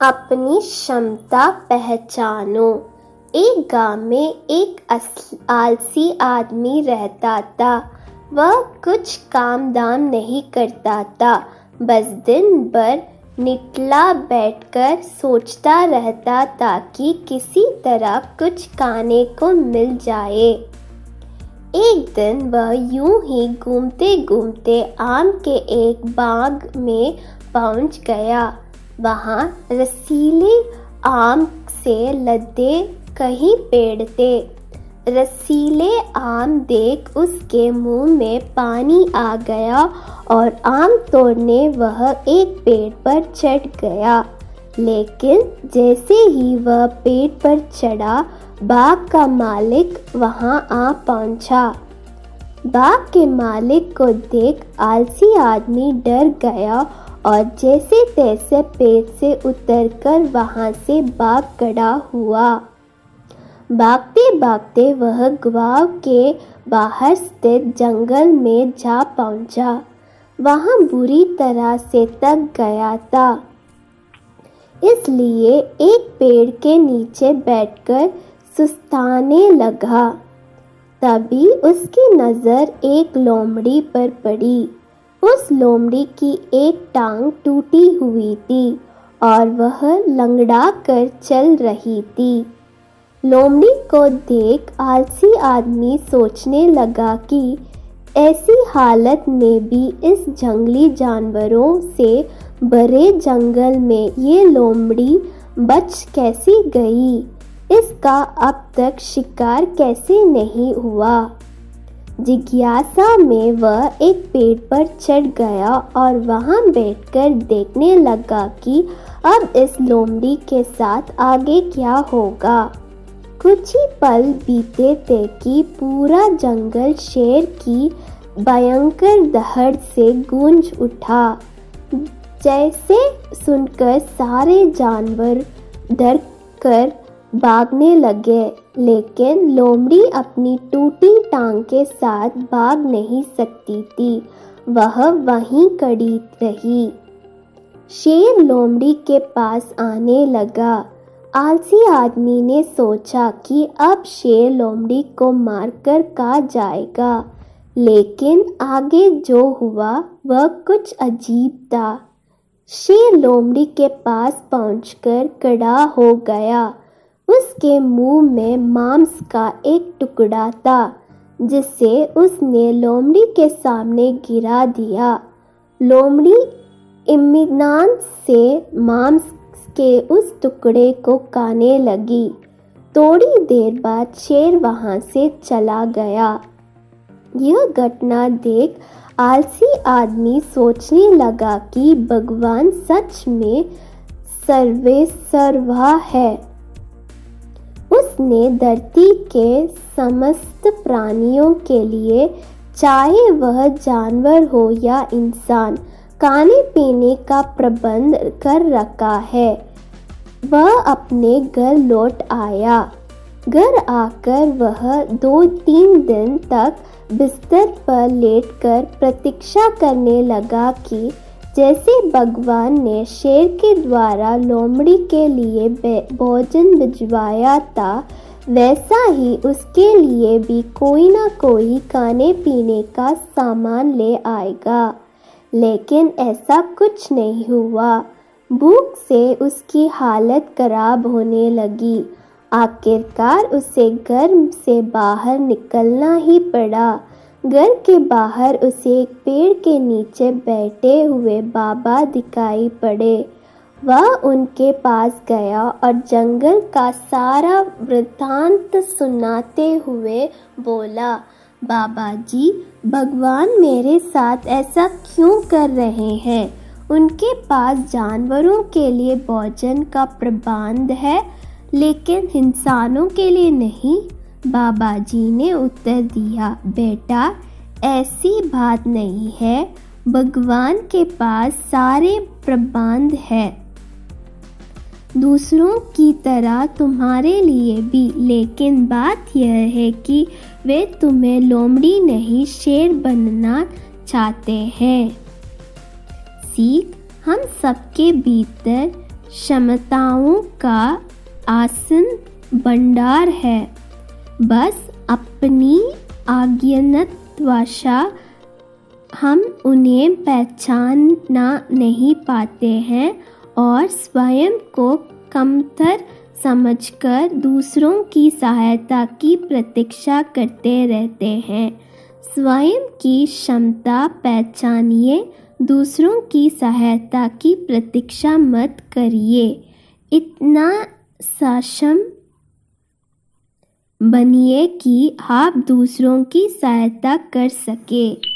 अपनी क्षमता पहचानो। एक गांव में एक आलसी आदमी रहता था। वह कुछ काम दाम नहीं करता था, बस दिन भर निठल्ला बैठकर सोचता रहता था कि किसी तरह कुछ खाने को मिल जाए। एक दिन वह यूं ही घूमते घूमते आम के एक बाग में पहुंच गया। वहां रसीले आम से लदे कई पेड़ थे। रसीले आम देख उसके मुंह में पानी आ गया और आम तोड़ने वह एक पेड़ पर चढ़ गया। लेकिन जैसे ही वह पेड़ पर चढ़ा, बाग का मालिक वहां आ पहुंचा। बाग के मालिक को देख आलसी आदमी डर गया और जैसे तैसे पेड़ से उतरकर वहां से भाग खड़ा हुआ। भागते भागते वह गांव के बाहर स्थित जंगल में जा पहुंचा। वहां बुरी तरह से थक गया था, इसलिए एक पेड़ के नीचे बैठकर सुस्ताने लगा। तभी उसकी नजर एक लोमड़ी पर पड़ी। उस लोमड़ी की एक टांग टूटी हुई थी और वह लंगड़ा कर चल रही थी। लोमड़ी को देख आलसी आदमी सोचने लगा कि ऐसी हालत में भी इस जंगली जानवरों से भरे जंगल में ये लोमड़ी बच कैसे गई, इसका अब तक शिकार कैसे नहीं हुआ। जिज्ञासा में वह एक पेड़ पर चढ़ गया और वहां बैठकर देखने लगा कि अब इस लोमड़ी के साथ आगे क्या होगा। कुछ ही पल बीते थे कि पूरा जंगल शेर की भयंकर दहाड़ से गूंज उठा। जैसे सुनकर सारे जानवर डर कर भागने लगे, लेकिन लोमड़ी अपनी टूटी टांग के साथ भाग नहीं सकती थी। वह वहीं खड़ी रही। शेर लोमड़ी के पास आने लगा। आलसी आदमी ने सोचा कि अब शेर लोमड़ी को मारकर खा जाएगा, लेकिन आगे जो हुआ वह कुछ अजीब था। शेर लोमड़ी के पास पहुंचकर खड़ा हो गया। उसके मुंह में मांस का एक टुकड़ा था, जिसे उसने लोमड़ी के सामने गिरा दिया। लोमड़ी इत्मीनान से मांस के उस टुकड़े को खाने लगी। थोड़ी देर बाद शेर वहां से चला गया। यह घटना देख आलसी आदमी सोचने लगा कि भगवान सच में सर्वेसर्वा है। उसने धरती के समस्त प्राणियों के लिए, चाहे वह जानवर हो या इंसान, खाने पीने का प्रबंध कर रखा है। वह अपने घर लौट आया। घर आकर वह 2-3 दिन तक बिस्तर पर लेटकर प्रतीक्षा करने लगा कि जैसे भगवान ने शेर के द्वारा लोमड़ी के लिए भोजन भिजवाया था, वैसा ही उसके लिए भी कोई ना कोई खाने पीने का सामान ले आएगा। लेकिन ऐसा कुछ नहीं हुआ। भूख से उसकी हालत खराब होने लगी। आखिरकार उसे घर से बाहर निकलना ही पड़ा। घर के बाहर उसे एक पेड़ के नीचे बैठे हुए बाबा दिखाई पड़े। वह उनके पास गया और जंगल का सारा वृत्तांत सुनाते हुए बोला, बाबा जी, भगवान मेरे साथ ऐसा क्यों कर रहे हैं? उनके पास जानवरों के लिए भोजन का प्रबंध है, लेकिन इंसानों के लिए नहीं। बाबा जी ने उत्तर दिया, बेटा, ऐसी बात नहीं है। भगवान के पास सारे प्रबंध है, दूसरों की तरह तुम्हारे लिए भी। लेकिन बात यह है कि वे तुम्हें लोमड़ी नहीं शेर बनना चाहते हैं। सीख, हम सबके भीतर क्षमताओं का आसीन भंडार है। बस अपनी अज्ञानतवश हम उन्हें पहचानना नहीं पाते हैं और स्वयं को कमतर समझकर दूसरों की सहायता की प्रतीक्षा करते रहते हैं। स्वयं की क्षमता पहचानिए, दूसरों की सहायता की प्रतीक्षा मत करिए। इतना सक्षम बनिए कि आप दूसरों की सहायता कर सके।